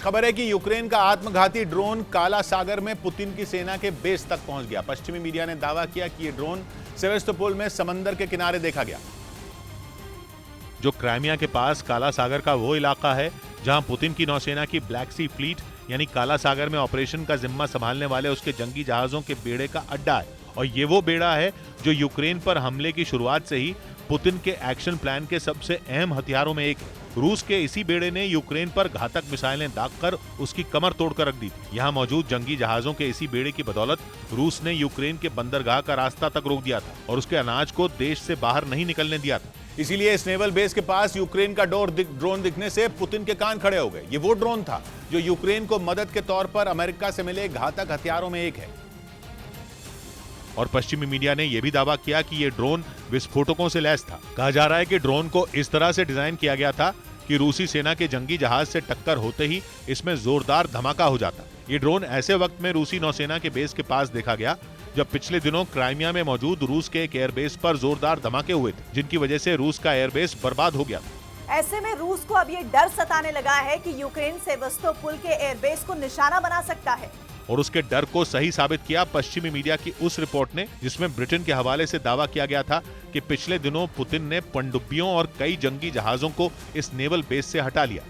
खबर है कि यूक्रेन का आत्मघाती ड्रोन काला सागर में पुतिन की सेना के बेस तक पहुंच गया। पश्चिमी मीडिया ने दावा किया कि यह ड्रोन सेवेस्तोपोल में समंदर के किनारे देखा गया। जो क्राइमिया के पास काला सागर का वो इलाका है जहां पुतिन की नौसेना की ब्लैक सी फ्लीट यानी काला सागर में ऑपरेशन का जिम्मा संभालने वाले उसके जंगी जहाजों के बेड़े का अड्डा है। और ये वो बेड़ा है जो यूक्रेन पर हमले की शुरुआत से ही पुतिन के एक्शन प्लान के सबसे अहम हथियारों में एक है। रूस के इसी बेड़े ने यूक्रेन पर घातक मिसाइलें दागकर उसकी कमर तोड़कर रख दी थी। यहाँ मौजूद जंगी जहाजों के इसी बेड़े की बदौलत रूस ने यूक्रेन के बंदरगाह का रास्ता तक रोक दिया था और उसके अनाज को देश से बाहर नहीं निकलने दिया था। इसीलिए इस नेवल बेस के पास यूक्रेन का ड्रोन दिखने से पुतिन के कान खड़े हो गए। ये वो ड्रोन था जो यूक्रेन को मदद के तौर पर अमेरिका से मिले घातक हथियारों में एक है। और पश्चिमी मीडिया ने यह भी दावा किया कि यह ड्रोन विस्फोटकों से लैस था। कहा जा रहा है कि ड्रोन को इस तरह से डिजाइन किया गया था कि रूसी सेना के जंगी जहाज से टक्कर होते ही इसमें जोरदार धमाका हो जाता। ये ड्रोन ऐसे वक्त में रूसी नौसेना के बेस के पास देखा गया जब पिछले दिनों क्राइमिया में मौजूद रूस के एक एयरबेस पर जोरदार धमाके हुए थे, जिनकी वजह से रूस का एयरबेस बर्बाद हो गया। ऐसे में रूस को अब ये डर सताने लगा है कि यूक्रेन सेवेस्तोपोल के एयरबेस को निशाना बना सकता है। और उसके डर को सही साबित किया पश्चिमी मीडिया की उस रिपोर्ट ने, जिसमें ब्रिटेन के हवाले से दावा किया गया था कि पिछले दिनों पुतिन ने पनडुब्बियों और कई जंगी जहाजों को इस नेवल बेस से हटा लिया।